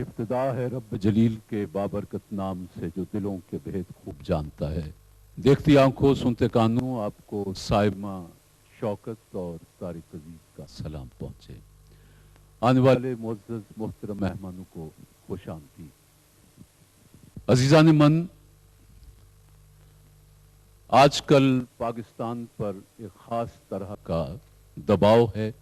इब्तिदा है रब जलील के बाबरकत नाम से जो दिलों के भेद खूब जानता है। देखती आंखों सुनते कानों आपको साइमा शौकत और तारिक अजीज का सलाम पहुंचे। आने वाले मुअज़्ज़ज़ मोहतरम मेहमानों को खुशामदीद। अजीज़ान मन, आजकल पाकिस्तान पर एक ख़ास तरह का दबाव है।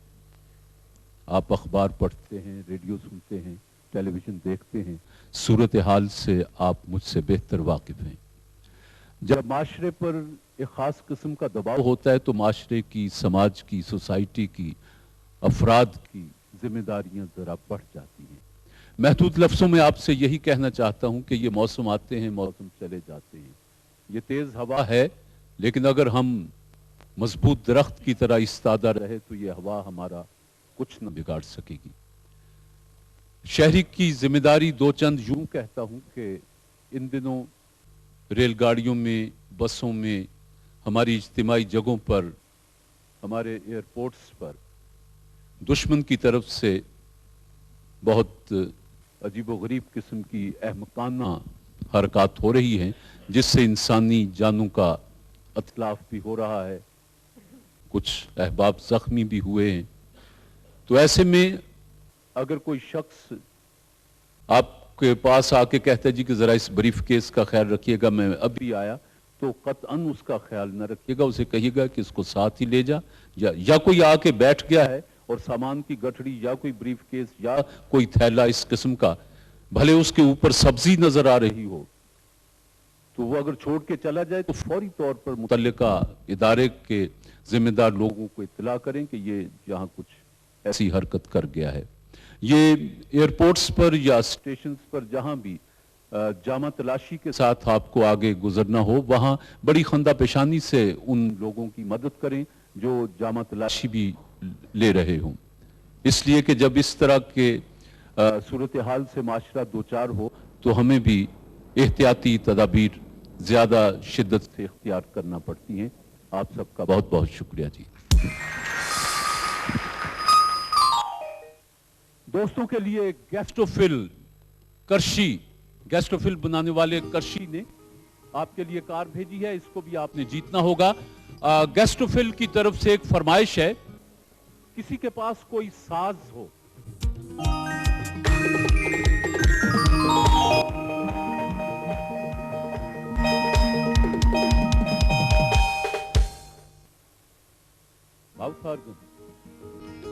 आप अखबार पढ़ते हैं, रेडियो सुनते हैं, टेलीविज़न देखते हैं, सूरत हाल से आप मुझसे बेहतर वाकिफ़ हैं। जब माशरे पर एक ख़ास किस्म का दबाव होता है तो माशरे की, समाज की, सोसाइटी की, अफराद की जिम्मेदारियां ज़रा बढ़ जाती हैं। महदूद लफ्ज़ों में आपसे यही कहना चाहता हूं कि ये मौसम आते हैं, मौसम चले जाते हैं। ये तेज़ हवा है, लेकिन अगर हम मजबूत दरख्त की तरह इस्तादा रहे तो ये हवा हमारा कुछ न बिगाड़ सकेगी। शहरी की जिम्मेदारी दो चंद यूं कहता हूं कि इन दिनों रेलगाड़ियों में, बसों में, हमारी इज्तिमाई जगहों पर, हमारे एयरपोर्ट्स पर दुश्मन की तरफ से बहुत अजीबोगरीब किस्म की अहमकाना हरकत हो रही हैं, जिससे इंसानी जानों का अतलाफ भी हो रहा है, कुछ अहबाब जख्मी भी हुए हैं। तो ऐसे में अगर कोई शख्स आपके पास आके कहता है जी कि जरा इस ब्रीफ केस का ख्याल रखिएगा, मैं अभी आया, तो कतअन उसका ख्याल न रखिएगा। उसे कहिएगा कि इसको साथ ही ले जा, या कोई आके बैठ गया है और सामान की गठड़ी या कोई ब्रीफ केस या कोई थैला इस किस्म का, भले उसके ऊपर सब्जी नजर आ रही हो, तो वो अगर छोड़ के चला जाए तो फौरी तौर पर मुतल्लिका इदारे के जिम्मेदार लोगों को इत्तला करें कि ये यहाँ कुछ ऐसी हरकत कर गया है। ये एयरपोर्ट्स पर या स्टेशन पर जहां भी जामा तलाशी के साथ आपको आगे गुजरना हो, वहां बड़ी खंदा पेशानी से उन लोगों की मदद करें जो जामा तलाशी भी ले रहे हों। इसलिए कि जब इस तरह के सूरत हाल से माशरा दो चार हो तो हमें भी एहतियाती तदाबीर ज्यादा शिद्दत से इख्तियार करना पड़ती हैं। आप सबका बहुत बहुत शुक्रिया जी। दोस्तों के लिए गैस्ट्रोफिल करशी, गैस्ट्रोफिल बनाने वाले करशी ने आपके लिए कार भेजी है, इसको भी आपने जीतना होगा। गैस्ट्रोफिल की तरफ से एक फरमाइश है, किसी के पास कोई साज हो,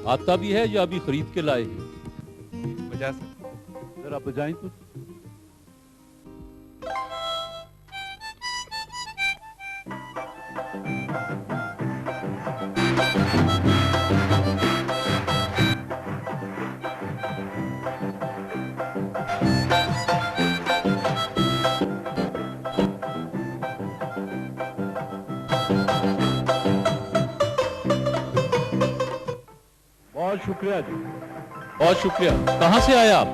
आता भी है या अभी खरीद के लाए हैं? बजा सकते, जरा बजाएं तो। बहुत शुक्रिया जी, बहुत शुक्रिया। कहां से आए आप?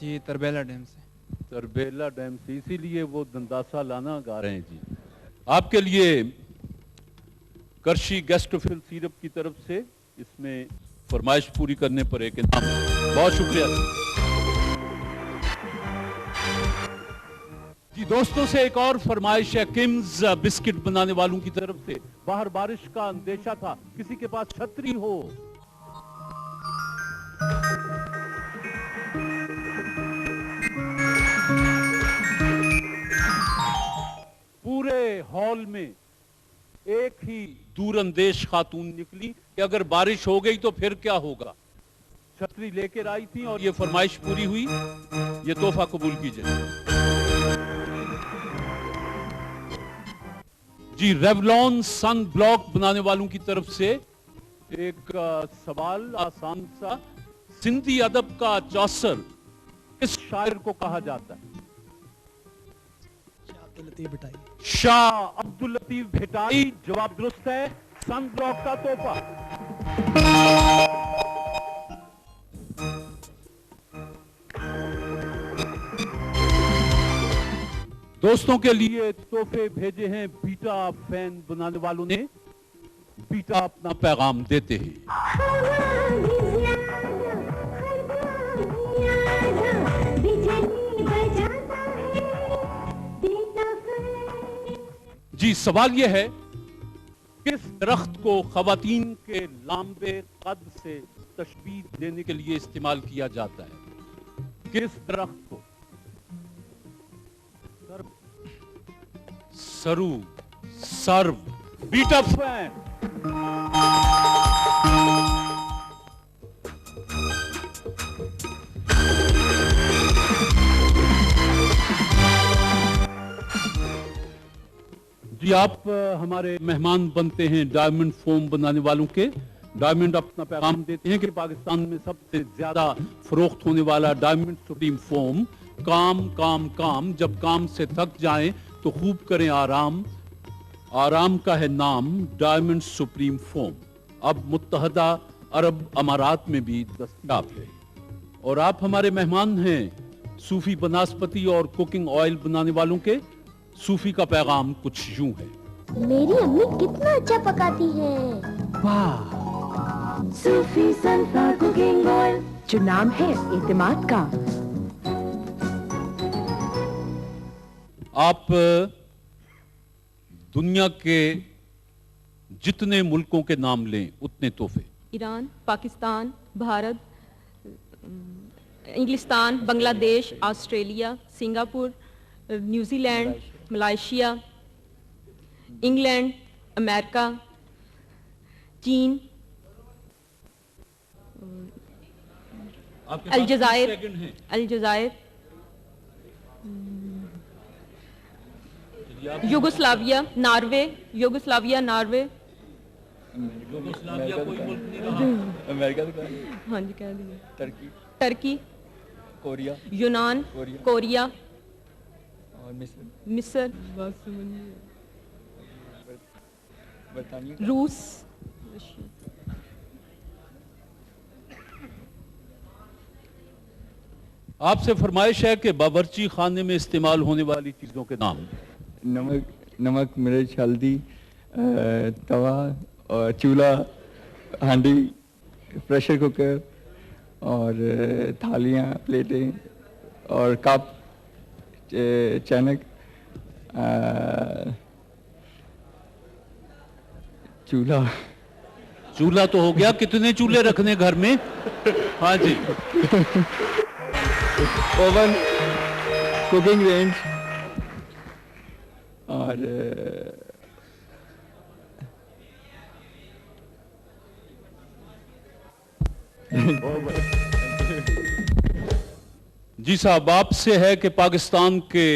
जी तरबेला डैम से। तरबेला डैम से, इसीलिए वो दंदासा लाना गा रहे हैं जी। आपके लिए करशी गैस्ट्रोफिल सिरप की तरफ से इसमें फरमाइश पूरी करने पर एक इनाम है। बहुत शुक्रिया जी। दोस्तों से एक और फरमाइश है किम्स बिस्किट बनाने वालों की तरफ से। बाहर बारिश का अंदेशा था, किसी के पास छतरी हो, पूरे हॉल में एक ही दूरंदेश खातून निकली कि अगर बारिश हो गई तो फिर क्या होगा। छतरी लेकर आई थी और ये फरमाइश पूरी हुई। ये तोहफा कबूल कीजिए जी। रेवलॉन सन ब्लॉक बनाने वालों की तरफ से एक सवाल आसान सा, सिंधी अदब का चौसर किस शायर को कहा जाता है? शाह अब्दुल लतीफ भिटाई। जवाब दुरुस्त है। सन ब्लॉक का तोहफा। दोस्तों के लिए तोहफे भेजे हैं बीटा फैन बनाने वालों ने। बीटा अपना पैगाम देते हैं। जी, सवाल यह है, किस दरख्त को खवातीन के लांबे कद से तशबीह देने के लिए इस्तेमाल किया जाता है? किस दरख्त को? सरु, सर्व, बीट अप फैन। जी, आप हमारे मेहमान बनते हैं डायमंड फोम बनाने वालों के। डायमंड अपना पैगाम देते हैं कि पाकिस्तान में सबसे ज्यादा फरोख्त होने वाला डायमंड सुप्रीम फोम, काम काम काम, जब काम से थक जाएं तो खूब करें आराम, आराम का है नाम डायमंड सुप्रीम फोम। अब मुत्तहदा अरब अमारात में भी दस्तयाब है। और आप हमारे मेहमान हैं सूफी बनास्पति और कुकिंग ऑयल बनाने वालों के। सूफी का पैगाम कुछ यूं है। मेरी अम्मी कितना अच्छा पकाती है। वाह, सूफी सनफ्लावर कुकिंग ऑयल, जो नाम है एतमाद का। आप दुनिया के जितने मुल्कों के नाम लें उतने तोहफे। ईरान, पाकिस्तान, भारत, इंग्लिस्तान, Bangladesh, Australia, Singapore, New Zealand, Malaysia, England, America, चीन, अल्जायर, यूगोस्लाविया, नार्वे, कोई मुल्क नहीं रहा। अमेरिका तो कहा, हाँ जी कह दिया, टर्की, कोरिया, यूनान, कोरिया और मिस्र, बरतानिया, रूस, आपसे फरमाइश है कि बावर्ची खाने में इस्तेमाल होने वाली चीजों के नाम। नमक, मिर्च, हल्दी, तवा और चूल्हा, हांडी, प्रेशर कुकर और थालियाँ, प्लेटें और कप, चनक, चूल्हा तो हो गया। कितने चूल्हे रखने घर में? हाँ जी। ओवन, कुकिंग रेंज और जी साहब, आपसे है कि पाकिस्तान के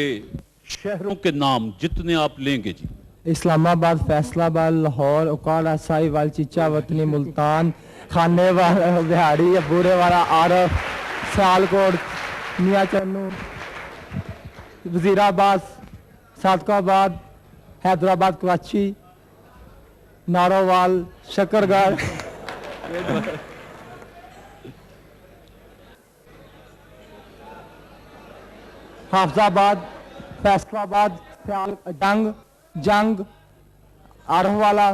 शहरों के नाम जितने आप लेंगे जी। इस्लामाबाद, फैसलाबाद, लाहौर, उकाड़ा, साहिवाल, चीचा, वतनी, मुल्तान, खानेवाला, बिहाड़ी, बूढ़े वाला, आरफ, सियालकोट, मियाँ चन्नू, वजीराबाद, सादकाबाद, हैदराबाद, कराची, नारोवाल, शकरगढ़, हाफजाबाद, फैसलाबाद, जंग, आरहवाला।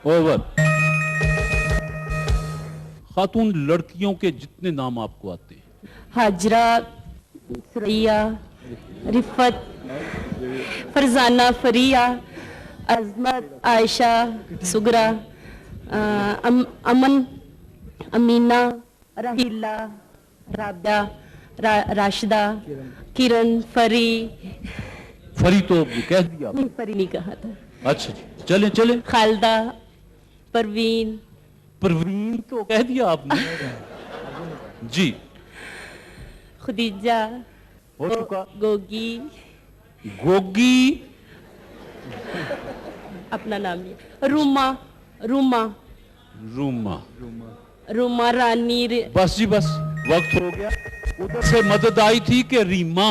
ओवर। खातून लड़कियों के जितने नाम आपको आते हैं। हाजरा, सुरैया, रिफत, फरजाना, फरिया, अजमत, आयशा, सुगरा, अमन, अमीना, राहिला, राबिया, राशिदा, किरण, फरी। फरी तो कह दिया। नहीं, फरी नहीं कहा था। अच्छा जी, चलें चलें। खालदा, परवीन तो कह दिया आपने। जी। खुदीजा, हो चुका। गोगी अपना नाम है। रूमा रानी। बस जी बस, वक्त हो गया। उधर से मदद आई थी कि रीमा।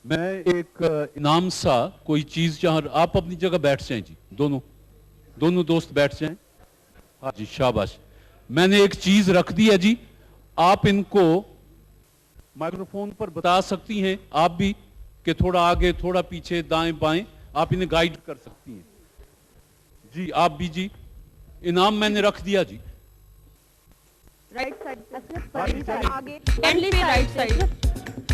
मैं एक इनाम सा कोई चीज, जहां आप अपनी जगह बैठ जाएं जी, दोनों दोस्त बैठ जाएं। हाँ जी, शाबाश। मैंने एक चीज रख दी है जी, आप इनको माइक्रोफोन पर बता सकती हैं, आप भी, कि थोड़ा आगे, थोड़ा पीछे, दाएं बाएं, आप इन्हें गाइड कर सकती हैं जी। आप भी जी, इनाम मैंने रख दिया जी। राइट साइड, आगे, राइट साइड।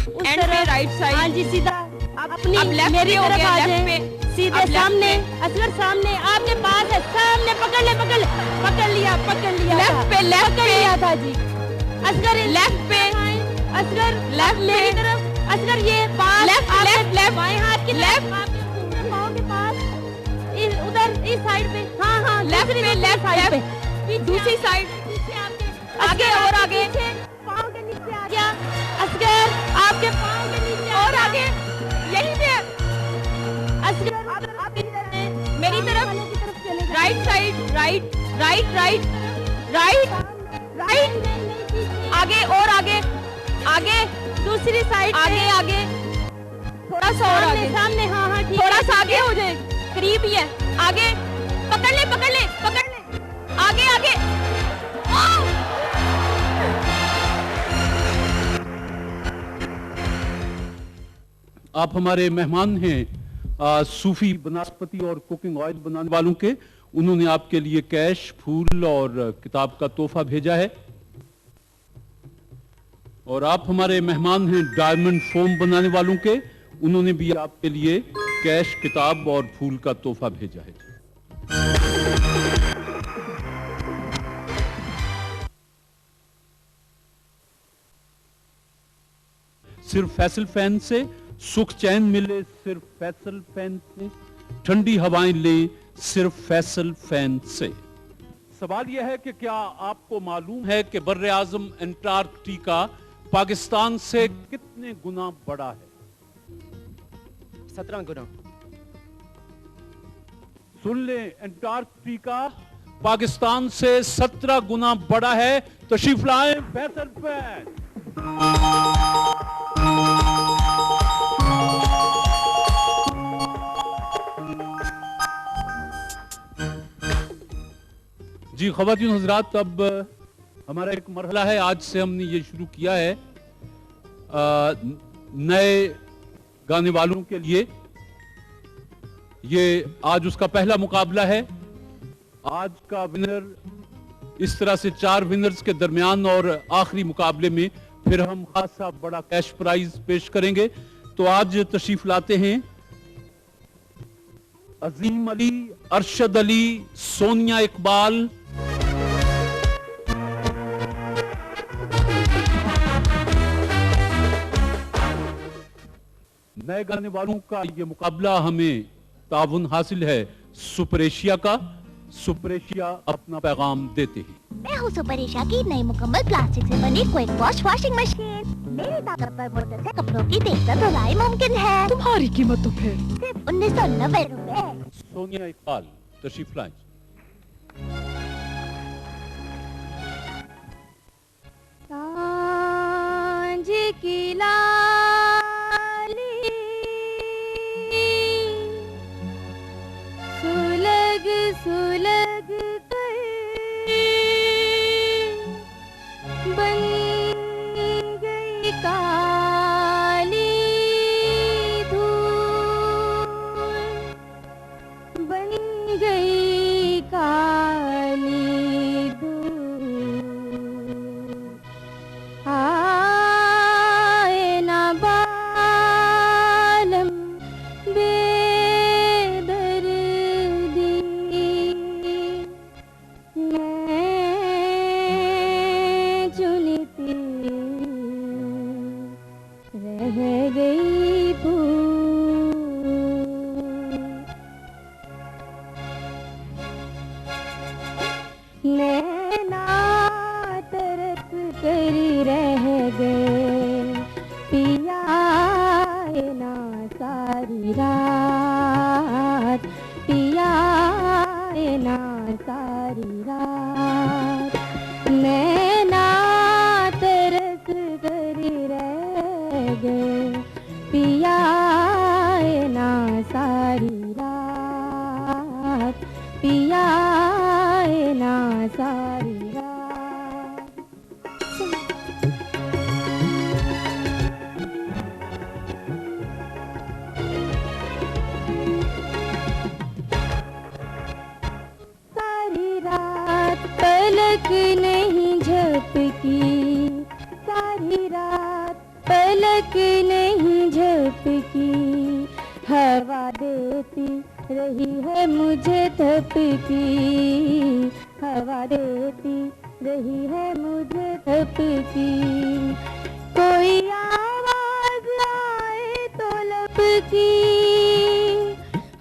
उस तरफ राइट साइड। हाँ जी सीधा अपनी अब left मेरी पे हो तरफ गया, आ left जाए पे। सीधे अब left सामने असगर सामने आपके पास है सामने पकड़ ले पकड़ लिया लेफ्ट पे लेफ्ट पकड़ लिया था जी असगर लेफ्ट पे असगर लेफ्ट मेरी पे तरफ असगर ये पास लेफ्ट आपके लेफ्ट लेफ्ट बाएं हाथ की लेफ्ट आपके पूरे पाँव के पास उधर इस साइड पे हाँ लेफ्ट पे लेफ्ट साइड पे लेफ्ट दूसरी साइड पीछे आपके आगे और आगे पाँव के नीचे आ गया असगर आपके पाँव के नीचे और आगे यहीं पे असगर आप इधर हैं मेरी तरफ वालों की तरफ चले जाइए। Right side right right right right right आगे और आगे आगे दूसरी साइड आगे आगे थोड़ा सा और आगे सामने हाँ ठीक थोड़ा है, सा ठीक आगे है। हो जाए करीब ही है आगे पकड़ ले आगे आगे आप हमारे मेहमान हैं सूफी बनास्पति और कुकिंग ऑयल बनाने वालों के। उन्होंने आपके लिए कैश, फूल और किताब का तोहफा भेजा है। और आप हमारे मेहमान हैं डायमंड फोम बनाने वालों के। उन्होंने भी आपके लिए कैश, किताब और फूल का तोहफा भेजा है। सिर्फ फैसल फैन से सुख चैन मिले, सिर्फ फैसल फैन से ठंडी हवाएं ले, सिर्फ फैसल फैन से। सवाल यह है कि क्या आपको मालूम है कि बर्रे आजम अंटार्कटिका पाकिस्तान से कितने गुना बड़ा है? 17 गुना। सुन ले, अंटार्कटिका पाकिस्तान से 17 गुना बड़ा है। तशरीफ लाएं फैसल फैन। जी ख़वातीन हज़रात, अब हमारा एक मरहला है। आज से हमने ये शुरू किया है नए गाने वालों के लिए। ये आज उसका पहला मुकाबला है। आज का विनर इस तरह से 4 विनर्स के दरमियान और आखिरी मुकाबले में फिर हम खासा बड़ा कैश प्राइज पेश करेंगे। तो आज तशरीफ लाते हैं अजीम अली, अरशद अली, सोनिया इकबाल, नए गाने वालों का ये मुकाबला। हमें ताउन हासिल है सुपर एशिया का। सुपर एशिया अपना पैगाम देते हैं। मैं हूँ सुपर एशिया की नई मुकम्मल प्लास्टिक से बनी क्विक वॉश वॉशिंग मशीन। मेरी ताकत पर मोटर से कपड़ों की तेज धुलाई मुमकिन है। तुम्हारी कीमत तो फिर सिर्फ 1990 रुपए। सोनिया इकबाल तशरीफ लाएं। सांझ की लाली सुलग सुलग कर बन गई काली धूल, बन गई काली धूल। आए ना बालम बेदर्दी, मैं चुनती रह गई भूल। नैना तरस कर रह गए पिया ना सारी रात, पिया ना सारी रात। नैना तरस कर रह गए पिया ना सारी रात, पिया ना सारी रात। सारी रात पलक नहीं झपकी, सारी रात पलक नहीं झपकी, हवा देती रही है मुझे थपकी, हवा देती रही है मुझे थपकी। कोई आवाज आए तो लपकी,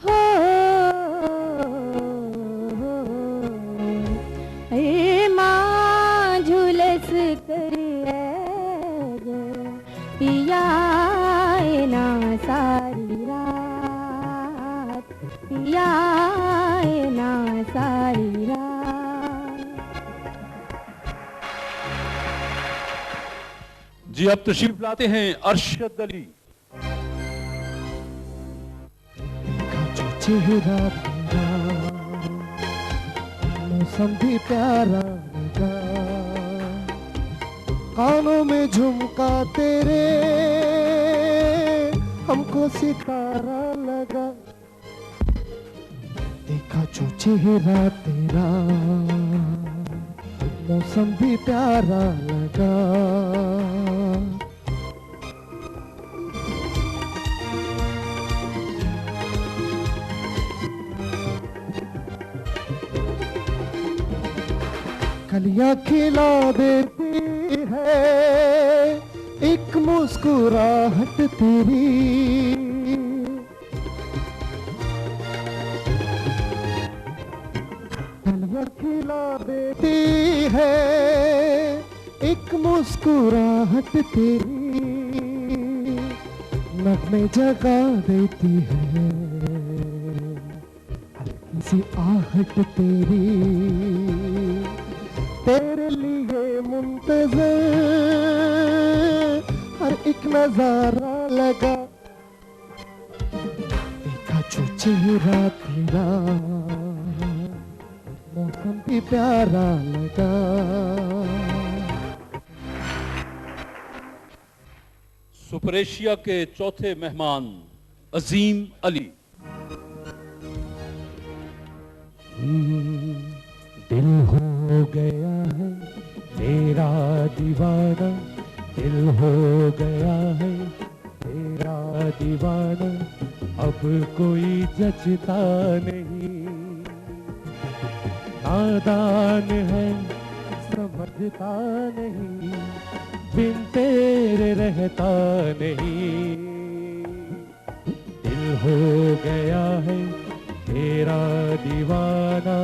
हो ए माँ झुलस कर पियाए ना सारी रात, पियाए ना सारी रात। जी अब तशरीफ लाते हैं अरशद अली। चेहरा तेरा मौसम भी प्यारा लगा, कानों में झुमका तेरे हमको सितारा लगा। देखा जो चेहरा तेरा मौसम भी प्यारा लगा, कलियां खिला देती है एक मुस्कुराहट तेरी, कलियां खिला देती है एक मुस्कुराहट तेरी, नगमे जगा देती है हल्की सी आहट तेरी। तेरे लिए मुंतज़र हर एक नजारा लगा, देखा जो चेहरा तेरा मौसम भी प्यारा लगा। सुपर एशिया के चौथे मेहमान अजीम अली। दिल हो गया है तेरा दीवाना, दिल हो गया है तेरा दीवाना, अब कोई जचता नहीं, नादान है समझता नहीं, बिन तेरे रहता नहीं। दिल हो गया है तेरा दीवाना,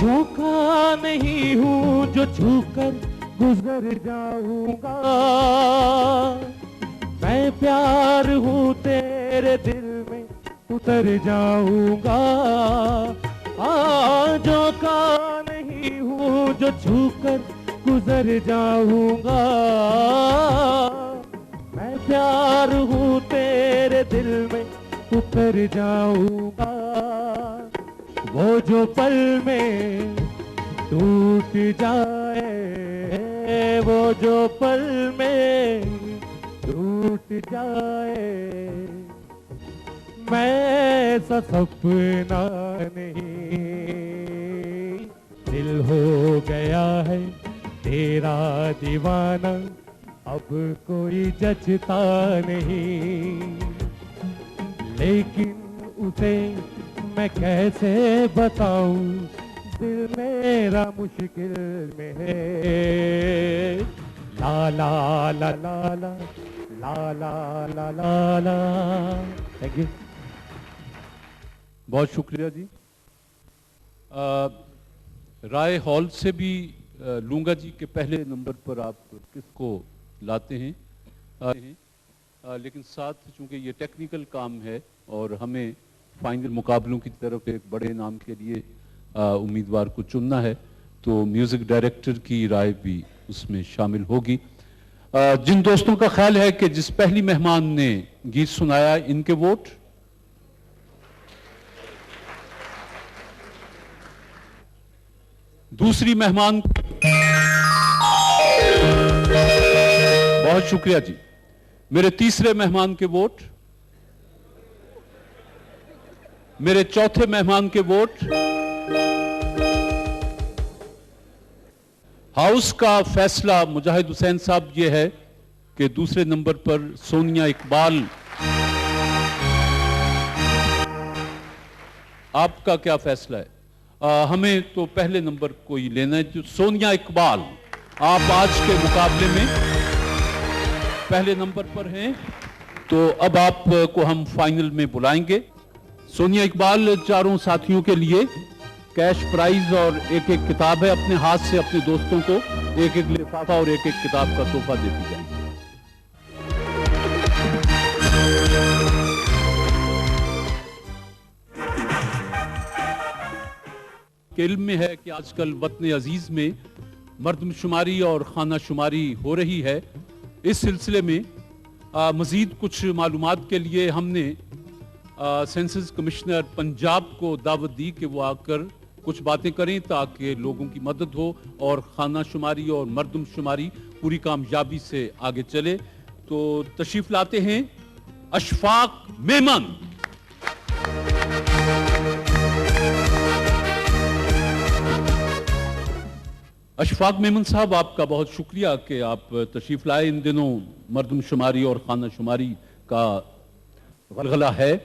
झोंका नहीं हूँ जो छूकर गुजर जाऊंगा, मैं प्यार हूँ तेरे दिल में उतर जाऊंगा। झोंका नहीं हूँ जो छूकर गुजर जाऊंगा, मैं प्यार हूँ तेरे दिल में उतर जाऊंगा। वो जो पल में टूट जाए, वो जो पल में टूट जाए, मैं सा सपना नहीं। दिल हो गया है तेरा दीवाना, अब कोई जचता नहीं, लेकिन उसे मैं कैसे बताऊं, दिल मेरा मुश्किल में है। ला ला ला ला ला ला ला ला ला ला। Thank you. बहुत शुक्रिया जी। राय हॉल से भी लूंगा जी के पहले नंबर पर आप किसको लाते हैं, लेकिन साथ चूंकि ये टेक्निकल काम है और हमें फाइनल मुकाबलों की तरफ एक बड़े नाम के लिए उम्मीदवार को चुनना है, तो म्यूजिक डायरेक्टर की राय भी उसमें शामिल होगी। जिन दोस्तों का ख्याल है कि जिस पहली मेहमान ने गीत सुनाया, इनके वोट। दूसरी मेहमान, बहुत शुक्रिया जी। मेरे तीसरे मेहमान के वोट, मेरे चौथे मेहमान के वोट। हाउस का फैसला मुजाहिद हुसैन साहब ये है कि दूसरे नंबर पर सोनिया इकबाल। आपका क्या फैसला है? हमें तो पहले नंबर को ही लेना है, जो सोनिया इकबाल। आप आज के मुकाबले में पहले नंबर पर हैं, तो अब आपको हम फाइनल में बुलाएंगे। सोनिया इकबाल चारों साथियों के लिए कैश प्राइज और एक एक किताब है, अपने हाथ से अपने दोस्तों को एक एक लिफाफा और एक एक किताब का तोहफा देती जाएगी। इल्म में है कि आजकल वतन अजीज में मर्दमशुमारी और खाना शुमारी हो रही है। इस सिलसिले में मजीद कुछ मालूमात के लिए हमने सेंसस कमिश्नर पंजाब को दावत दी कि वो आकर कुछ बातें करें ताकि लोगों की मदद हो और खाना शुमारी और मर्दमशुमारी पूरी कामयाबी से आगे चले। तो तशरीफ लाते हैं अशफाक मेमन। अशफाक मेमन साहब, आपका बहुत शुक्रिया कि आप तशरीफ लाए। इन दिनों मर्दमशुमारी और खाना शुमारी का गलगला है,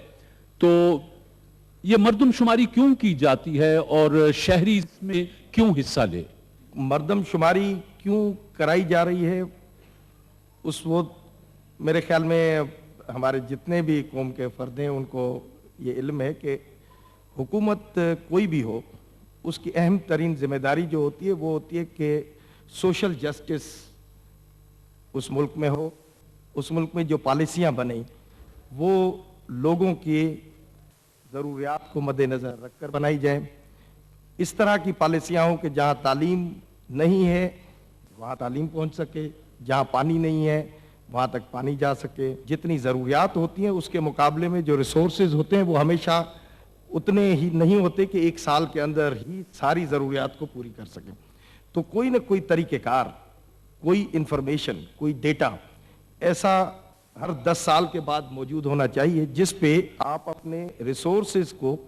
तो ये मर्दमशुमारी क्यों की जाती है और शहरी इसमें क्यों हिस्सा ले? मर्दमशुमारी क्यों कराई जा रही है, वो मेरे ख्याल में हमारे जितने भी कौम के फर्द हैं उनको ये इल्म है कि हुकूमत कोई भी हो, उसकी अहम तरीन जिम्मेदारी जो होती है वो होती है कि सोशल जस्टिस उस मुल्क में हो, उस मुल्क में जो पॉलिसियां बने वो लोगों की ज़रूरियात को मद्देनज़र रखकर बनाई जाए। इस तरह की पॉलिसियां हो कि जहां तालीम नहीं है वहां तालीम पहुंच सके, जहां पानी नहीं है वहां तक पानी जा सके। जितनी ज़रूरियात होती हैं उसके मुकाबले में जो रिसोर्सेज होते हैं वो हमेशा उतने ही नहीं होते कि एक साल के अंदर ही सारी ज़रूरियात को पूरी कर सकें। तो कोई ना कोई तरीक़ेकार, कोई इंफॉर्मेशन, कोई डेटा ऐसा हर 10 साल के बाद मौजूद होना चाहिए जिस पे आप अपने रिसोर्सेज को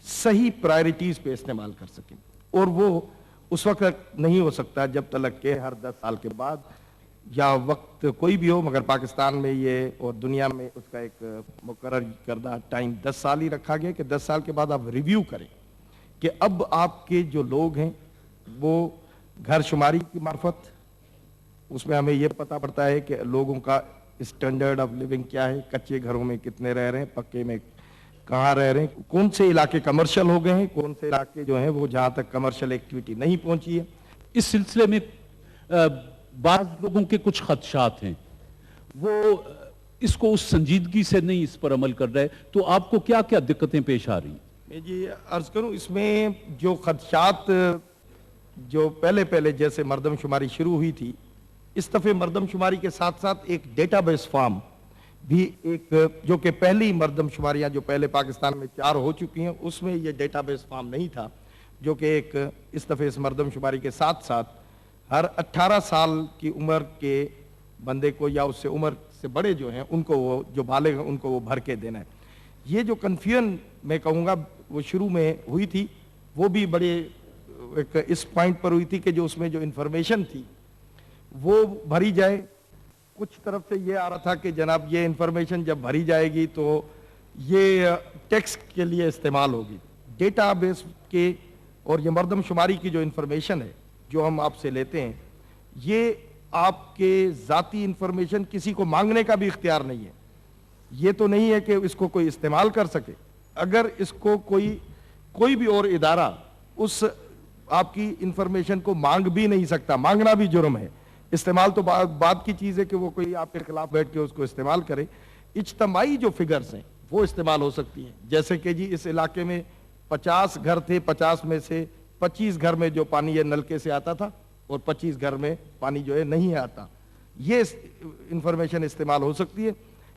सही प्रायोरिटीज़ पे इस्तेमाल कर सकें। और वो उस वक्त नहीं हो सकता जब तक के हर 10 साल के बाद या वक्त कोई भी हो, मगर पाकिस्तान में ये और दुनिया में उसका एक मुकर्रर करदा टाइम 10 साल ही रखा गया कि 10 साल के बाद आप रिव्यू करें कि अब आपके जो लोग हैं वो घर शुमारी की मार्फत उसमें हमें ये पता पड़ता है कि लोगों का स्टैंडर्ड ऑफ लिविंग क्या है, कच्चे घरों में कितने रह रहे हैं, पक्के में कहाँ रह रहे हैं, कौन से इलाके कमर्शियल हो गए हैं, कौन से इलाके जो हैं वो जहाँ तक कमर्शियल एक्टिविटी नहीं पहुँची है। इस सिलसिले में बाज़ लोगों के कुछ खदशात हैं, वो इसको उस संजीदगी से नहीं इस पर अमल कर रहे, तो आपको क्या क्या दिक्कतें पेश आ रही? मैं जी अर्ज करूं, इसमें जो खदशात जो पहले जैसे मर्दमशुमारी शुरू हुई थी, इस दफ़े मर्दमशुमारी के साथ साथ एक डेटाबेस फार्म भी एक जो कि पहली मर्दमशुमारियाँ जो पहले पाकिस्तान में 4 हो चुकी हैं उसमें ये डेटाबेस फार्म नहीं था, जो कि एक इस दफ़े इस मर्दमशुमारी के साथ साथ हर 18 साल की उम्र के बंदे को या उससे उम्र से बड़े जो हैं उनको वो जो बालिग हैं उनको वो भर के देना है। ये जो कन्फ्यूजन मैं कहूँगा वो शुरू में हुई थी, वो भी बड़े एक इस पॉइंट पर हुई थी कि जो उसमें जो इन्फॉर्मेशन थी वो भरी जाए। कुछ तरफ से ये आ रहा था कि जनाब ये इन्फॉर्मेशन जब भरी जाएगी तो ये टैक्स के लिए इस्तेमाल होगी। डेटाबेस के और ये मर्दमशुमारी की जो इन्फॉर्मेशन है जो हम आपसे लेते हैं, ये आपके ज़ाती इन्फॉर्मेशन किसी को मांगने का भी इख्तियार नहीं है। ये तो नहीं है कि इसको कोई इस्तेमाल कर सके। अगर इसको कोई भी और इदारा उस आपकी इन्फॉर्मेशन को मांग भी नहीं सकता, मांगना भी जुर्म है। इस्तेमाल तो बात की चीज़ है कि वो कोई आपके खिलाफ बैठ के उसको इस्तेमाल करे। इज्तमाई जो फिगर्स हैं वो इस्तेमाल हो सकती हैं, जैसे कि जी इस इलाके में 50 घर थे, 50 में से 25 घर में जो पानी ये नलके से आता था और 25 घर में पानी जो है नहीं आता। ये इंफॉर्मेशन इस्तेमाल हो सकती है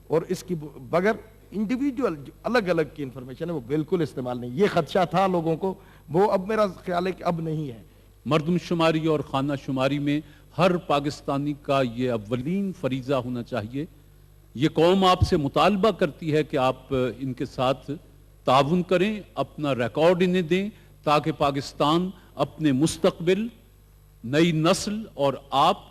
और इसकी बगैर इंडिविजुअल अलग अलग की इंफॉर्मेशन है वो बिल्कुल इस्तेमाल नहीं। ये खदशा था लोगों को, वो अब मेरा ख्याल है कि अब नहीं है। मर्दमशुमारी और खाना शुमारी में हर पाकिस्तानी का ये अव्वलीन फरीज़ा होना चाहिए ये कौम आपसे मुतालबा करती है कि आप इनके साथ ताउन करें, अपना रिकॉर्ड इन्हें दें, ताकि पाकिस्तान अपने मुस्तकबिल, नई नस्ल और आप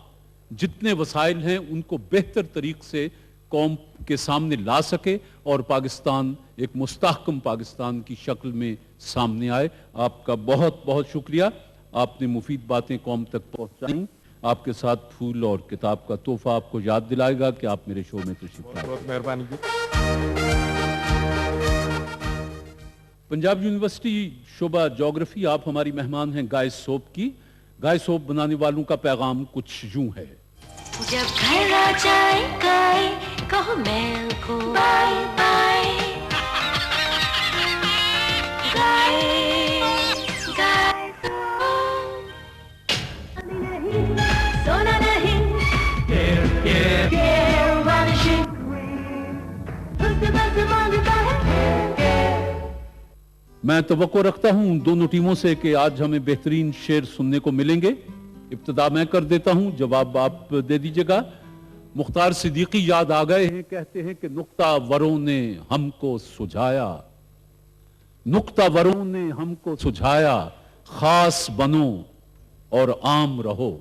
जितने वसाइल हैं उनको बेहतर तरीक से कौम के सामने ला सके और पाकिस्तान एक मुस्तहकम पाकिस्तान की शक्ल में सामने आए। आपका बहुत बहुत शुक्रिया, आपने मुफीद बातें कौम तक पहुंचाई। आपके साथ फूल और किताब का तोहफा आपको याद दिलाएगा कि आप मेरे शो में तशरीफ लाए। बहुत मेहरबानी। पंजाब यूनिवर्सिटी शोबा ज्योग्राफी, आप हमारी मेहमान हैं गाय सोप की। गाय सोप बनाने वालों का पैगाम कुछ यूं है। जब घर आ जाए गाय, कहो मेल को बाय बाय। गाय गाय सोना नहीं, care vanishing, उसके बस मांगता है। मैं तवक्को रखता हूं दोनों टीमों से कि आज हमें बेहतरीन शेर सुनने को मिलेंगे। इब्तिदा मैं कर देता हूं, जवाब आप दे दीजिएगा। मुख्तार सिद्दीकी याद आ गए हैं, कहते हैं कि नुक्ता वरों ने हमको सुझाया, नुक्ता वरों ने हमको सुझाया, खास बनो और आम रहो,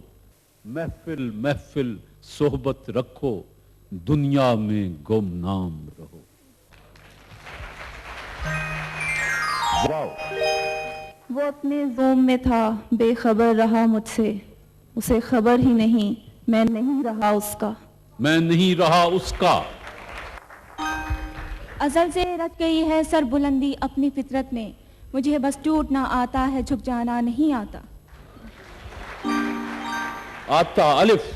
महफिल महफिल सोहबत रखो, दुनिया में गुमनाम रहो। वो अपने जोम में था, बेखबर रहा मुझसे, उसे खबर ही नहीं, मैं नहीं रहा उसका, मैं नहीं रहा उसका। अज़ल से रच गई है सर बुलंदी अपनी फितरत में, मुझे बस टूटना आता है, झुक जाना नहीं आता। आता अलिफ।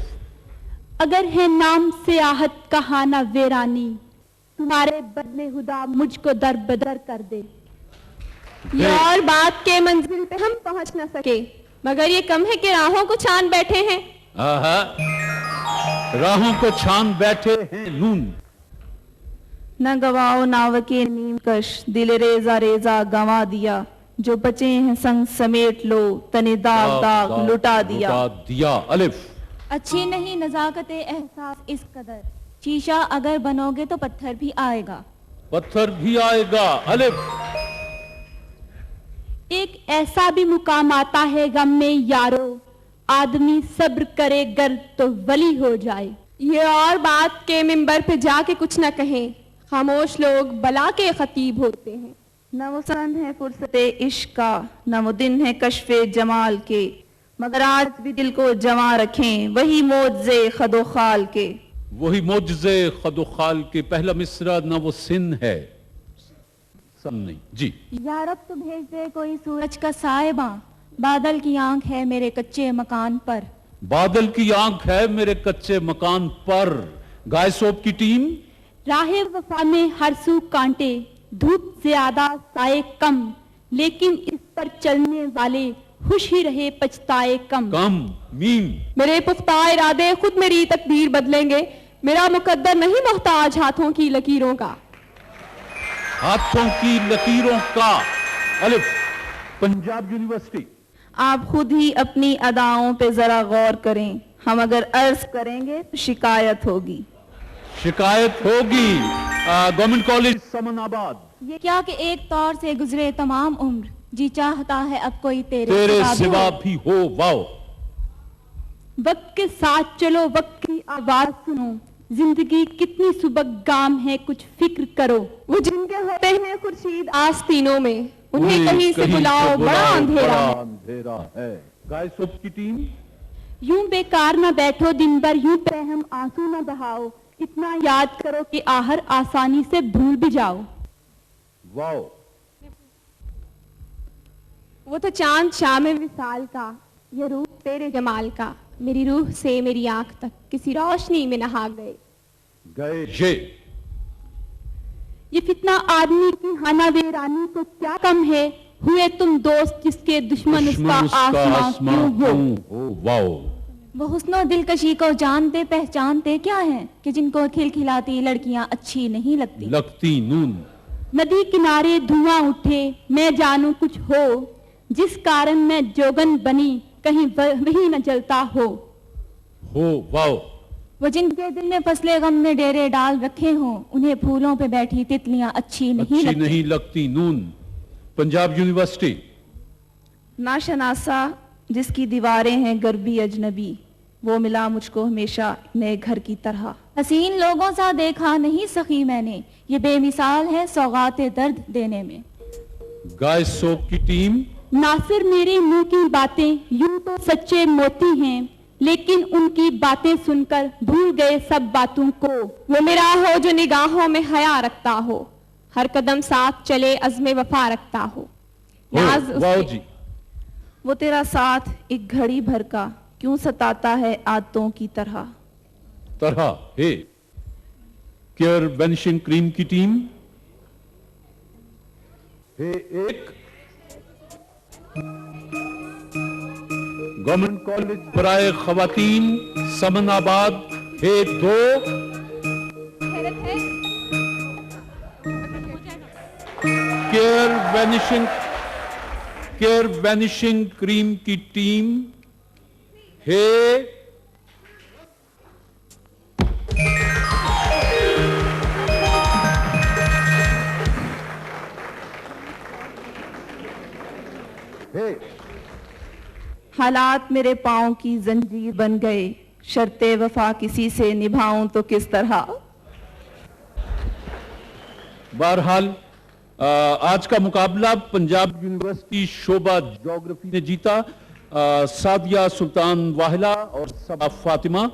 अगर है नाम सियाहत कहाना वेरानी, तुम्हारे बदले खुदा मुझको दर बदर कर दे। ये और बात के मंजिल पे हम पहुंच न सके, मगर ये कम है कि राहों को छान बैठे हैं। राहों को छान बैठे हैं नून। न गवाओ नावके नीम कश, दिल रेजा रेजा गंवा दिया, जो बचे हैं संग समेट लो, तने दाग दाग लुटा दिया। अलिफ। अच्छी नहीं नजाकत एहसास इस कदर, शीशा अगर बनोगे तो पत्थर भी आएगा, पत्थर भी आएगा। अलिफ। एक ऐसा भी मुकाम आता है गम में यारो, आदमी सब्र करे गर तो वली हो जाए। ये और बात के मिंबर पे जाके कुछ न कहें, खामोश लोग बला के खतीब होते हैं। न वो सन है फुर्सते इश्क का, न वो दिन है कश्फे जमाल के, मगर आज भी दिल को जमा रखें वही मोजे खदो खाल के। वही मोजे खदो खाल के। पहला मिसरा न वो सिन है, नहीं जी। यार अब तो भेज दे कोई सूरज का साहिबा, बादल की आंख है मेरे कच्चे मकान पर, बादल की आंख है मेरे कच्चे मकान पर। गाय सोप की टीम। राहे वफा में हर सू कांटे, धूप ज्यादा साए कम, लेकिन इस पर चलने वाले खुश ही रहे पछताए कम। मीम। मेरे पुख्ता इरादे खुद मेरी तकदीर बदलेंगे, मेरा मुकद्दर नहीं मोहताज हाथों की लकीरों का, हाथों की लकीरों का। अलिफ। पंजाब यूनिवर्सिटी। आप खुद ही अपनी अदाओं पे जरा गौर करें, हम अगर अर्ज करेंगे तो शिकायत होगी, शिकायत होगी। Government college Samanabad. ये क्या कि एक तौर से गुजरे तमाम उम्र, जी चाहता है अब कोई तेरे सिवा भी हो। वाओ। वक्त के साथ चलो, वक्त की आवाज सुनो, जिंदगी कितनी सुबगाम है कुछ फिक्र करो। वो जिनके होते हैं खुर्शीद आस्तीनों में, उन्हें कहीं से बुलाओ, बड़ा अंधेरा है। गाय सोप की टीम। यूं बेकार न बैठो दिन भर, यूं हम आंसू न बहाओ, इतना याद करो कि आहर आसानी से भूल भी जाओ। वाओ। वो तो चांद शाम विसाल का, ये रूह तेरे जमाल का, मेरी रूह से मेरी आंख तक किसी रोशनी में नहा गए। ये फितना आदमी की हाना वेरानी को क्या कम है, हुए तुम दोस्त जिसके दुश्मन उसका आसमां क्यों हो। वाओ। वो हुस्नो दिलकशी को जानते पहचानते क्या है कि जिनको खिलखिलाती लड़कियां अच्छी नहीं लगती। नून। नदी किनारे धुआं उठे, मैं जानू कुछ हो, जिस कारण मैं जोगन बनी, कहीं वही न जलता हो। वाओ। वो जिनके दिल में फसले गम ने डेरे डाल रखे हों, उन्हें फूलों पे बैठी तितलियां अच्छी नहीं लगती। नून पंजाब यूनिवर्सिटी। नाशनासा जिसकी दीवारें हैं गरबी अजनबी, वो मिला मुझको हमेशा नए घर की तरह। हसीन लोगों सा देखा नहीं सखी मैंने, ये बेमिसाल है सौगाते दर्द देने में। गाय सोप की टीम। नासिर मेरे मुंह की बातें यूं तो सच्चे मोती हैं, लेकिन उनकी बातें सुनकर भूल गए सब बातों को। वो मेरा हो जो निगाहों में हया रखता हो, हर कदम साथ चले अज़्मे वफा रखता हो। नाज वाओ जी। वो तेरा साथ एक घड़ी भर का क्यों सताता है आदतों की तरह। हे केयर वेनिशिंग क्रीम की टीम। हे एक गवर्नमेंट कॉलेज बराए खवातीन समनाबाद। हे दो केयर वेनिशिंग क्रीम की टीम। हे हालात मेरे पांव की जंजीर बन गए, शर्ते वफा किसी से निभाऊं तो किस तरह। बहरहाल आज का मुकाबला पंजाब यूनिवर्सिटी शोबा ज्योग्राफी ने जीता। सादिया सुल्तान वाहिला और सबा फातिमा,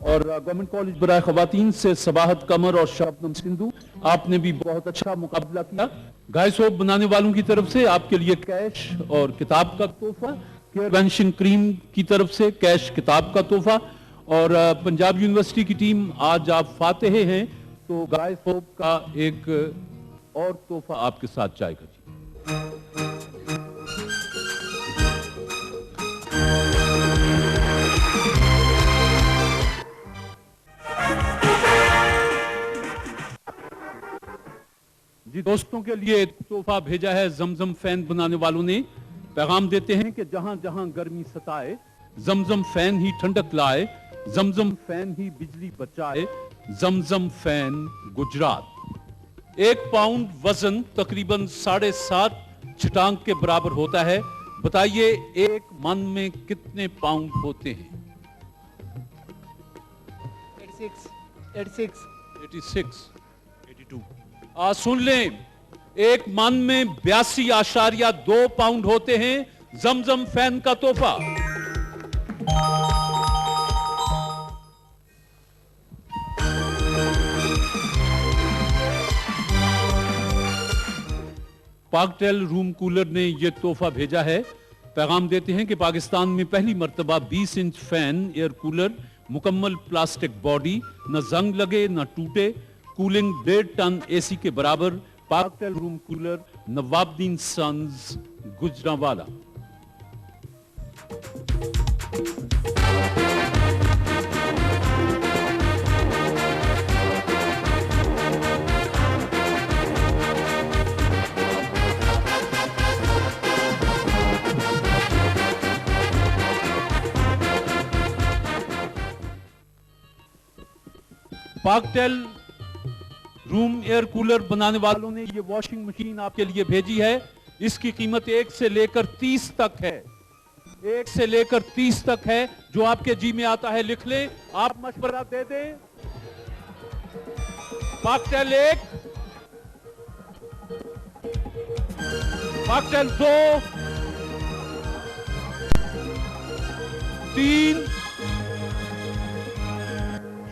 और गवर्नमेंट कॉलेज बराए खवातीन से सबाहत कमर और शबनम सिंधु, आपने भी बहुत अच्छा मुकाबला किया। गाय सोप बनाने वालों की तरफ से आपके लिए कैश और किताब का तोहफा, केयर वेनिशिंग क्रीम की तरफ से कैश किताब का तोहफा, और पंजाब यूनिवर्सिटी की टीम आज आप फातेह हैं, तो गाय सोप का एक और तोहफा आपके साथ जाएगा जी। जी दोस्तों के लिए तोहफा भेजा है जमजम फैन बनाने वालों ने। पैगाम देते हैं कि जहां जहां गर्मी सताए, जमजम फैन ही ठंडक लाए, जमजम फैन ही बिजली बचाए, जमजम फैन गुजरात। 1 पाउंड वजन तकरीबन 7.5 छटांग के बराबर होता है। बताइए एक मन में कितने पाउंड होते हैं? 86, 82। सुन लें, एक मन में 82.2 पाउंड होते हैं। जमजम फैन का तोहफा। पाकटेल रूम कूलर ने यह तोहफा भेजा है। पैगाम देते हैं कि पाकिस्तान में पहली मर्तबा 20 इंच फैन एयर कूलर, मुकम्मल प्लास्टिक बॉडी, न जंग लगे न टूटे, कूलिंग 1.5 टन एसी के बराबर। Paktel room cooler, Nawabuddin Sons, Gujranwala. Paktel room air cooler बनाने वालों ने ये वॉशिंग मशीन आपके लिए भेजी है। इसकी कीमत 1 से लेकर 30 तक है। 1 से लेकर 30 तक है। जो आपके जी में आता है लिख लें, आप मशवरा दे दें। पाकटेल 1, पाकटेल 2, 3,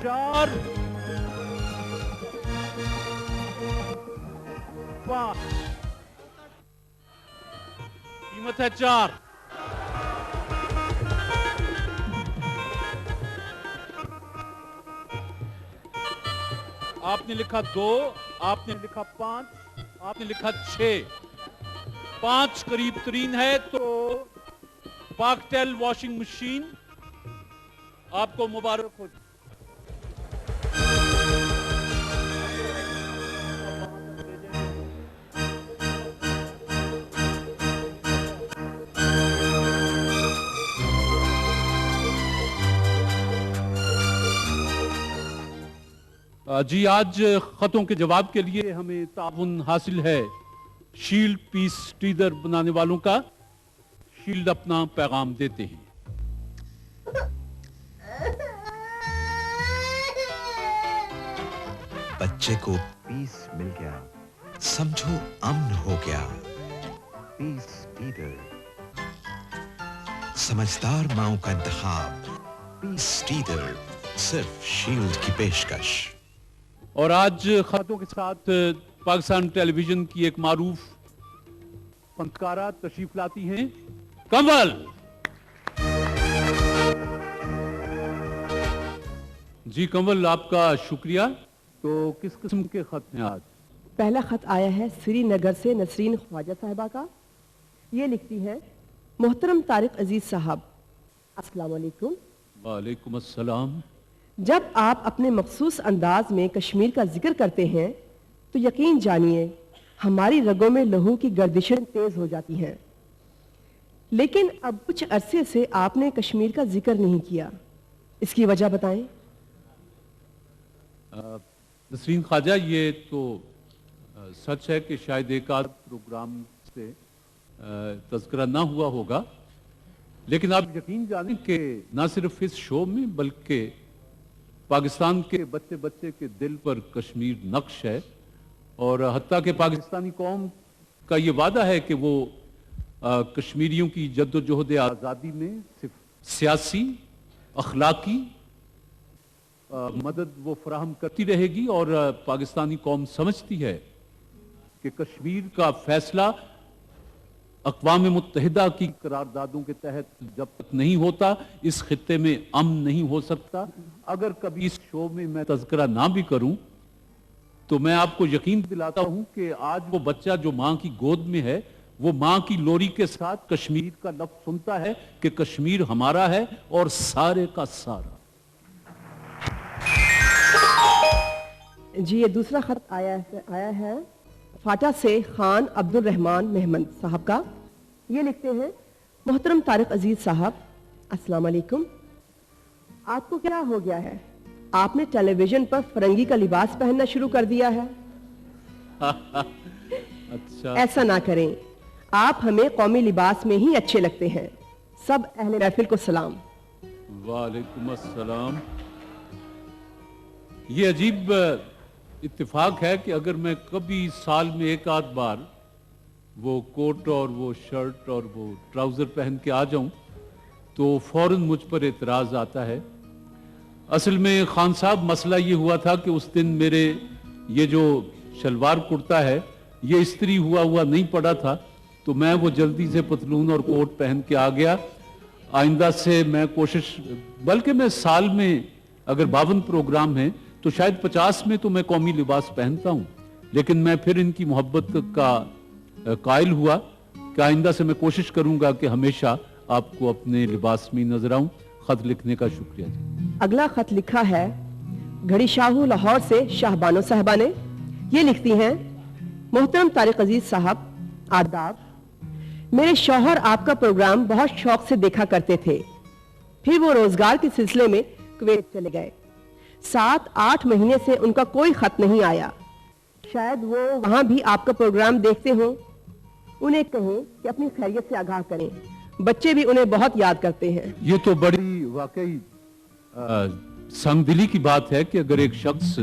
4, 5। कीमत है 4। आपने लिखा 2, आपने लिखा 5, आपने लिखा 6। 5 करीब तरीन है, तो पाकटेल वॉशिंग मशीन आपको मुबारक हो। जी, आज खतों के जवाब के लिए हमें ताउन हासिल है शील्ड पीस टीजर बनाने वालों का। शील्ड अपना पैगाम देते हैं। बच्चे को पीस मिल गया, समझो अमन हो गया। पीस टीजर, समझदार माओ का इंतखाब। पीस टीजर, सिर्फ शील्ड की पेशकश। और आज खतों के साथ पाकिस्तान टेलीविजन की एक मारूफ फनकारा तशरीफ लाती हैं, कंवल। जी कंवल, आपका शुक्रिया। तो किस किस्म के खत हैं आज? पहला खत आया है श्रीनगर से नसरीन ख्वाजा साहिबा का। ये लिखती हैं, मोहतरम तारिक अजीज साहब, अस्सलाम वालेकुम। वालेकुम अस्सलाम। जब आप अपने मखसूस अंदाज में कश्मीर का जिक्र करते हैं तो यकीन जानिए हमारी रगों में लहू की गर्दिशें तेज हो जाती हैं। लेकिन अब कुछ अरसे से आपने कश्मीर का जिक्र नहीं किया, इसकी वजह बताएं। नसरीन ख्वाजा, ये तो सच है कि शायद एक आध प्रोग्राम से तज़किरा ना हुआ होगा, लेकिन आप यकीन जानें कि ना सिर्फ इस शो में बल्कि पाकिस्तान के बच्चे बच्चे के दिल पर कश्मीर नक्श है। और हत्ता के पाकिस्तानी कौम का ये वादा है कि वो कश्मीरियों की जद्दोजहद आज़ादी में सिर्फ सियासी अखलाकी मदद वो फराहम करती रहेगी। और पाकिस्तानी कौम समझती है कि कश्मीर का फैसला अक़वाम मुत्तहिदा की करारदादों के तहत जब तक नहीं होता, इस खित्ते में अमन नहीं हो सकता। अगर कभी इस शो में मैं तज़किरा ना भी करूं तो मैं आपको यकीन दिलाता हूं कि आज वो बच्चा जो मां की गोद में है, वो मां की लोरी के साथ कश्मीर का लफ्ज़ सुनता है कि कश्मीर हमारा है और सारे का सारा। जी, ये दूसरा खत आया है फाटा से खान अब्दुल रहमान मेहमद साहब का। ये लिखते हैं, मोहतरम तारिक अजीज साहब, अस्सलाम वालेकुम। आपको क्या हो गया है? आपने टेलीविजन पर फरंगी का लिबास पहनना शुरू कर दिया है। अच्छा, ऐसा ना करें, आप हमें कौमी लिबास में ही अच्छे लगते हैं। सब अहले महफिल को सलाम। वालेकुम अस्सलाम। ये अजीब इत्तेफाक है कि अगर मैं कभी साल में एक आध बार वो कोट और वो शर्ट और वो ट्राउज़र पहन के आ जाऊं तो फौरन मुझ पर एतराज़ आता है। असल में खान साहब, मसला ये हुआ था कि उस दिन मेरे ये जो शलवार कुर्ता है ये इस्त्री हुआ नहीं पड़ा था, तो मैं वो जल्दी से पतलून और कोट पहन के आ गया। आइंदा से मैं कोशिश, बल्कि मैं साल में अगर 52 प्रोग्राम हैं तो शायद 50 में तो मैं कौमी लिबास पहनता हूं, लेकिन मैं फिर इनकी मोहब्बत का कायल हुआ कि आइंदा से मैं कोशिश करूंगा कि हमेशा आपको अपने लिबास में नजर आऊं। खत लिखने का शुक्रिया जी। अगला खत लिखा है घड़ी शाहू लाहौर से शाहबानो साहबा ने। ये लिखती हैं, मोहतरम तारिक अजीज साहब, आदाब। मेरे शौहर आपका प्रोग्राम बहुत शौक से देखा करते थे, फिर वो रोजगार के सिलसिले में कुवैत चले गए। 7-8 महीने से उनका कोई खत नहीं आया। शायद वो वहां भी आपका प्रोग्राम देखते हो। उन्हें कहें कि अपनी खैरियत से आगाह करें, बच्चे भी उन्हें बहुत याद करते हैं। ये तो बड़ी वाकई संगदिली की बात है कि अगर एक शख्स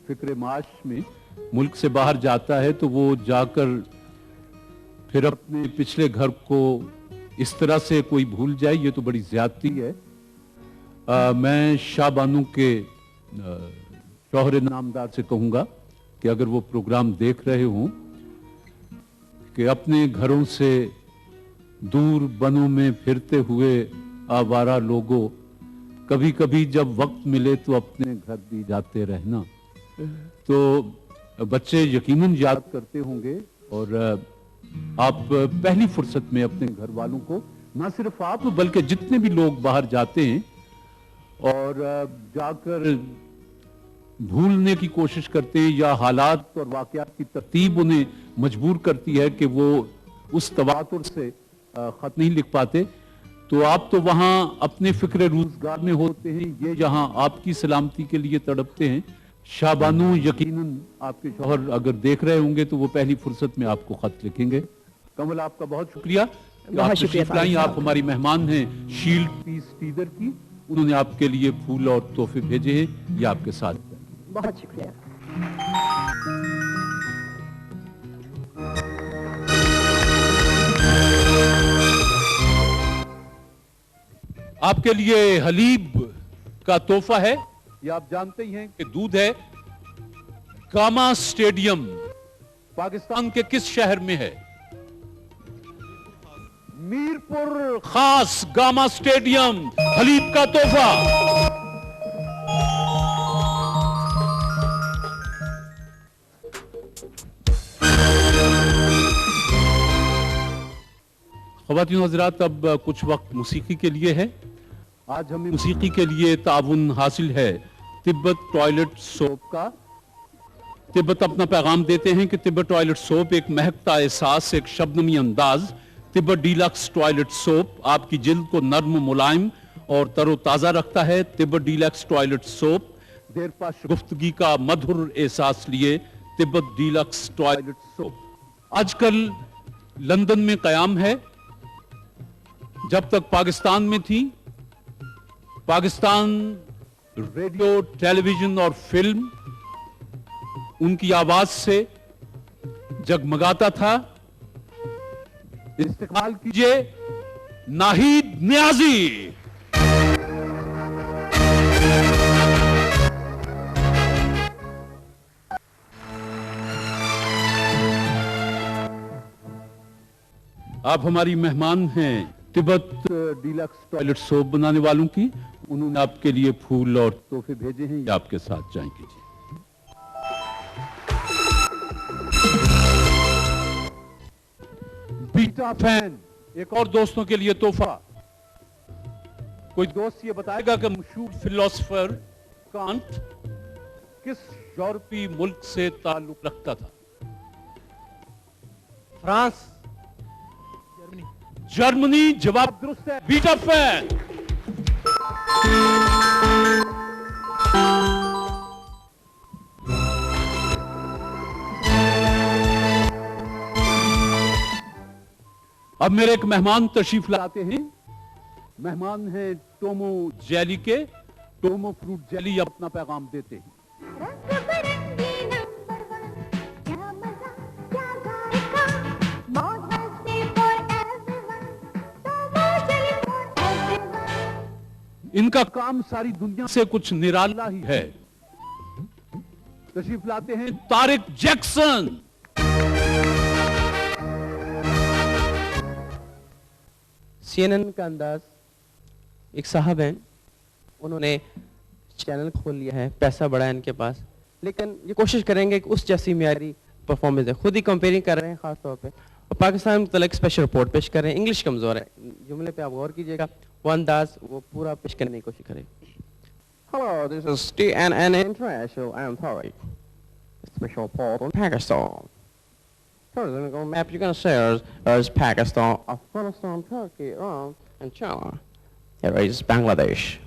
फिक्र माश में मुल्क से बाहर जाता है तो वो जाकर फिर अपने पिछले घर को इस तरह से कोई भूल जाए, ये तो बड़ी ज्यादती है। मैं शाहबानू के शौहर नामदार से कहूंगा कि अगर वो प्रोग्राम देख रहे हों कि अपने घरों से दूर बनों में फिरते हुए आवारा लोगों, कभी कभी जब वक्त मिले तो अपने घर भी जाते रहना। तो बच्चे यकीनन याद करते होंगे और आप पहली फुर्सत में अपने घर वालों को, ना सिर्फ आप बल्कि जितने भी लोग बाहर जाते हैं और जाकर भूलने की कोशिश करते हैं या हालात और वाकयात की तरतीब उन्हें मजबूर करती है कि वो उस तवातुर से खत नहीं लिख पाते, तो आप तो वहां अपने फिक्र रोजगार में होते हैं, ये जहां आपकी सलामती के लिए तड़पते हैं। शाबानो, यकीनन आपके शौहर अगर देख रहे होंगे तो वो पहली फुर्सत में आपको खत लिखेंगे। कमल, आपका बहुत शुक्रिया कि आप तशरीफ लाई। आप हमारी मेहमान हैं शील्ड पीस टीदर की, उन्होंने आपके लिए फूल और तोहफे भेजे हैं, ये आपके साथ। बहुत शुक्रिया। आपके लिए हलीब का तोहफा है। ये आप जानते ही हैं कि दूध है। गामा स्टेडियम पाकिस्तान के किस शहर में है? मीरपुर खास गामा स्टेडियम, हलीब का तोहफा। ख़वातीन हज़रात, अब कुछ वक्त मौसीकी के लिए है। आज हमें मौसीकी के लिए ताउन हासिल है तिब्बत टॉयलेट सोप का। तिब्बत अपना पैगाम देते हैं कि तिब्बत टॉयलेट सोप एक महकता एहसास, एक शबनमी अंदाज। तिब्बत डीलक्स टॉयलेट सोप आपकी जिल्द को नर्म, मुलायम और तरोताज़ा रखता है। तिब्बत डीलक्स टॉयलेट सोप देर पास गुफ्तगी का मधुर एहसास लिए। तिब्बत डीलक्स टॉयलेट सोप आजकल लंदन में कयाम है। जब तक पाकिस्तान में थी, पाकिस्तान रेडियो, टेलीविजन और फिल्म उनकी आवाज से जगमगाता था। इस्तेमाल कीजिए नाहिद नियाजी। आप हमारी मेहमान हैं तिब्बत डीलक्स टॉयलेट सोप बनाने वालों की। उन्होंने आपके लिए फूल और तोहफे भेजे हैं, ये आपके साथ जाएंगे जी। बीटा फैन, एक और दोस्तों के लिए तोहफा। कोई दोस्त ये बताएगा कि मशहूर फिलोसोफर कांट किस यूरोपीय मुल्क से ताल्लुक रखता था? फ्रांस। जर्मनी जवाब दुरुस्त है। Beta fan. अब मेरे एक मेहमान तशरीफ लाते हैं। मेहमान हैं टोमो जेली के। टोमो फ्रूट जेली अपना पैगाम देते हैं। इनका काम सारी दुनिया से कुछ निराला ही है। तशरीफ लाते हैं तारिक जैक्सन। CNN का अंदाज, एक साहब हैं, उन्होंने चैनल खोल लिया है, पैसा बड़ा है इनके पास, लेकिन ये कोशिश करेंगे कि उस जैसी मियारी परफॉर्मेंस है। खुद ही कंपेयरिंग कर रहे हैं खास तौर पे, और पाकिस्तान मुतल्लिक स्पेशल रिपोर्ट पेश कर रहे हैं। इंग्लिश कमजोर है, जुमले पे आप गौर कीजिएगा। वो अंदाज वो पूरा पेश करने की कोशिश करें। Hello, this is CNN International. I am Tariq. Special report on Pakistan. The map you're going to say is Pakistan, Afghanistan, Turkey, Iran, and China. Here is Bangladesh.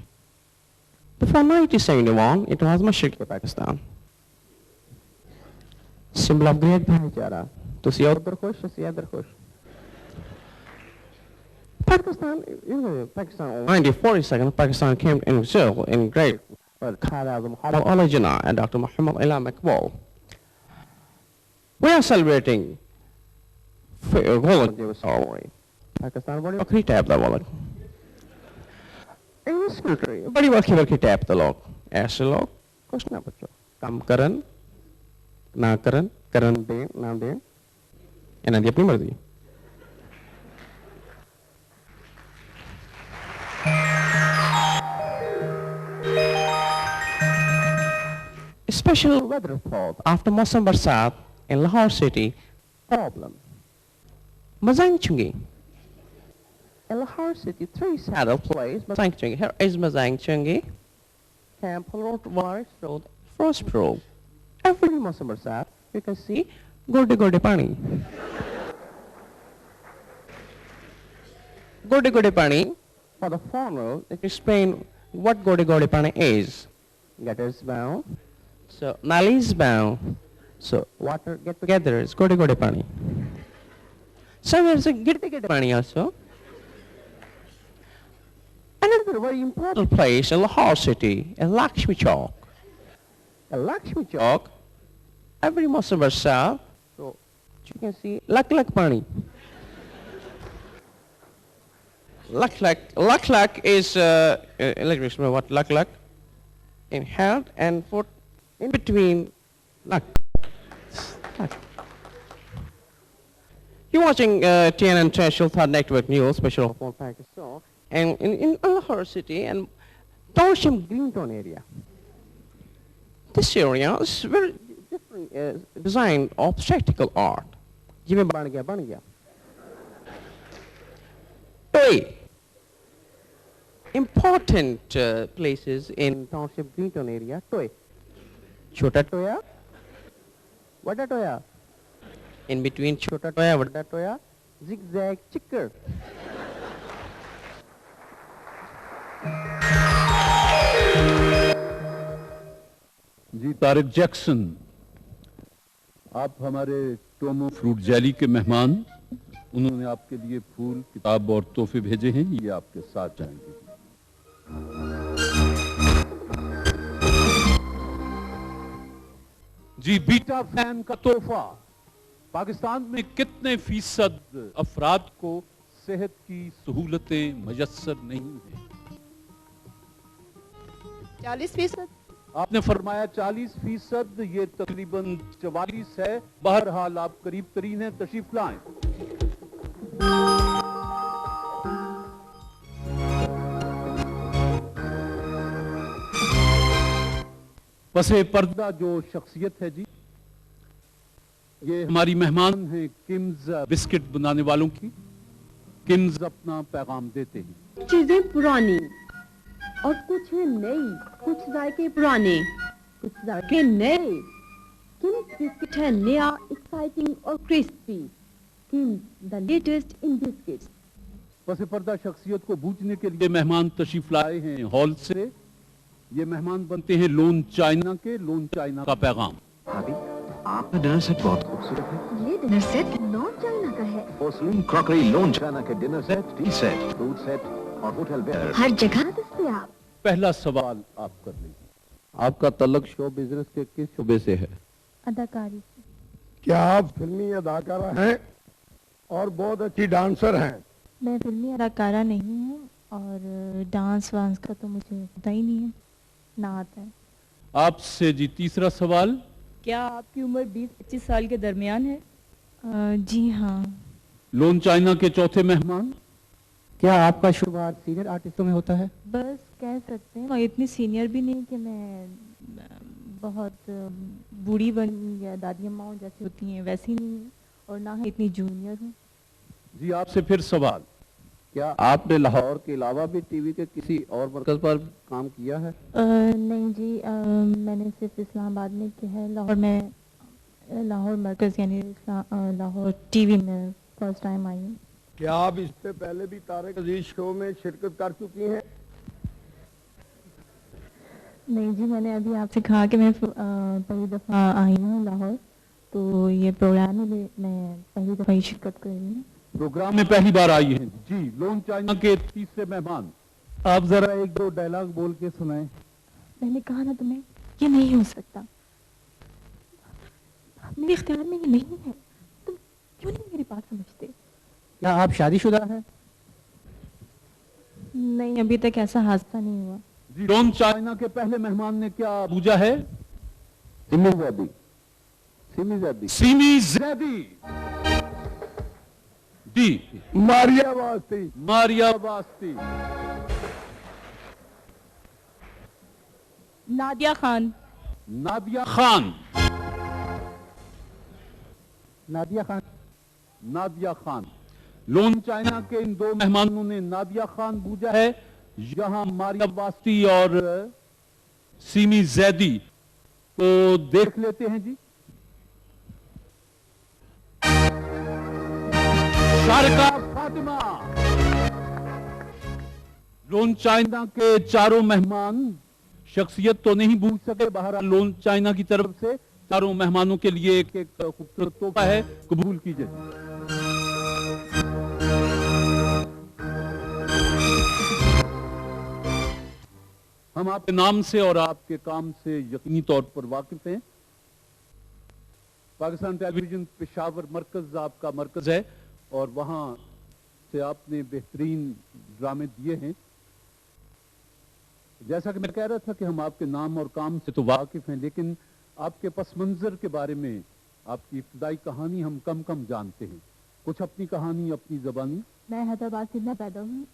Before 1971, it was Mashriqi Pakistan. Symbol of great bhaijara. To see other khush, to see other khush. Pakistan, in 1942, Pakistan came in jail in great Khalid Muhammad Ali Jinnah and Dr. Muhammad Ali Maqbul. We are celebrating Golden ceremony. Pakistan बड़ी वक्री tap दा वाला। In this country, बड़ी वक्री tap दा लोग। ऐसे लोग कुछ ना बच्चों, काम करन, ना करन, करन दें, ना दें, इन्हें दी अपनी मर्जी। A special weather report after Mosam Barsat in Lahore city. Problem. Mazang Chungi. In Lahore city, 3 saddle plays Mazang Chungi. Here is Mazang Chungi. Temple Road, Waris Road, Frost Road. Every Mosam Barsat, you can see Gode Gode Pani. Gode Gode Pani, for the foreigner, it explain what Gode Gode Pani is. Get us bound. So Nali is bound. So water get together. It's gode gode pani. Somewhere it's a gide pani also. Another very important place in Lahore city is Lakshmi Chowk. Lakshmi Chowk, every Muslim saw. So you can see lak pani. Lak is let me explain what lak inhaled and put in between lak. You're watching TNN National Thought Network News special for Pakistan, and in Lahore city and Township Greentown area. This area is very different design of spectacle art. जिਵੇਂ बन गया Toy. Important places in Township Greentown area. Toy. Chota toya, vada toya. In between chota toya, vada toya, zigzag chicker. Ji Tariq Jackson, आप हमारे Tomo fruit जैली के मेहमान, उन्होंने आपके लिए फूल, किताब और तोहफे भेजे हैं, ये आपके साथ जाएंगे। जी बीटा फैन का तोहफा, पाकिस्तान में कितने फीसद अफराद को सेहत की सहूलतें मयस्सर नहीं हैं? 40%। आपने फरमाया 40%, ये तकरीबन 44 है। बहरहाल आप करीब तरीन हैं, तशरीफ लाएं। पसे पर्दा जो शख्सियत है जी, ये हमारी मेहमान हैं किम्स बिस्किट बनाने वालों की। किम्स अपना पैगाम देते हैं। चीजें पुरानी और कुछ है नई, कुछ जायके पुराने, कुछ जायके नए। किम्स बिस्किट है नया, एक्साइटिंग और crispy. KIMS the latest in biscuits. पसे पर्दा शख्सियत को बूझने के लिए मेहमान तशरीफ लाए हैं हॉल से। ये मेहमान बनते हैं लोन चाइना के। लोन चाइना का पैगाम। आपका डिनर सेट बहुत खूबसूरत है। ये डिनर सेट लोन चाइना का है। पोर्सलिन क्रॉकरी लोन चाइना के dinner set, T set, fruit set और होटल वेयर हर जगह दस्तयाब। पहला सवाल आप कर लीजिए। आपका तल्लुक शो बिजनेस के किस शोबे से है? अदाकारी से। क्या आप फिल्मी अदाकारा हैं और बहुत अच्छी डांसर हैं? मैं फिल्मी अदाकारा नहीं हूँ और डांस वांस का तो मुझे पता ही नहीं है, ना आता है। आपसे जी तीसरा सवाल। क्या आपकी उम्र 20-25 साल के दरमियान है? जी हाँ। लोन चाइना के चौथे मेहमान। क्या आपका शुरुआत सीनियर आर्टिस्टों में होता है? बस कह सकते हैं, और इतनी सीनियर भी नहीं कि मैं बहुत बूढ़ी बन या दादी अम्माओं जैसी होती हैं वैसी नहीं हूँ, और ना ही इतनी जूनियर हूँ। जी आपसे फिर सवाल। क्या आपने लाहौर के अलावा भी टीवी के किसी और मरकज पर काम किया है? नहीं जी, मैंने सिर्फ इस्लामाबाद में किया है। लाहौर में, लाहौर मरकज यानी लाहौर टीवी में फर्स्ट टाइम आई हूँ। क्या आप इससे पहले भी तारिक अजीज शो में शिरकत कर चुकी हैं? नहीं जी, मैंने अभी आपसे कहा कि मैं पहली दफ़ा आई हूँ लाहौर, तो ये प्रोग्राम में मैं पहली दफ़ा ही शिरकत कर रही हूँ। प्रोग्राम में पहली बार आई हैं जी। लोन चाइना के तीसरे मेहमान। आप जरा एक दो डायलॉग बोल के सुनाएं। मैंने कहा ना तुम्हें, ये नहीं हो सकता, मेरे इख्तियार में ये नहीं है। तुम क्यों नहीं मेरी बात समझते? क्या आप शादीशुदा हैं? नहीं, अभी तक ऐसा हादसा नहीं हुआ। जी लोन चाइना के पहले मेहमान ने क्या बूझा है? सिमी जैदी। सिमी जैदी। सिमी जैदी जी। मारिया वास्ती। मारिया वास्ती। नादिया खान। नादिया खान। नादिया खान। नादिया खान। लोन चाइना के इन दो मेहमानों ने नादिया खान बूझा है। यहाँ मारिया वास्ती और सीमी जैदी को देख लेते हैं जी। शारका फातिमा। लोन चाइना के चारों मेहमान शख्सियत तो नहीं भूल सके, बहरहाल लोन चाइना की तरफ से चारों मेहमानों के लिए एक एक खूबसूरत तोहफा है, कबूल कीजिए। हम आपके नाम से और आपके काम से यकीनी तौर पर वाकिफ हैं। पाकिस्तान टेलीविजन पेशावर मरकज आपका मरकज है और वहां से आपने बेहतरीन ड्रामे दिए हैं। जैसा कि मैं कह रहा था कि हम आपके नाम और काम से तो वाकिफ हैं, लेकिन आपके पस मंजर के बारे में, आपकी इब्तदाई कहानी हम कम जानते हैं। कुछ अपनी कहानी, अपनी ज़बानी। मैं हैदराबाद सिंध में पैदा हुई।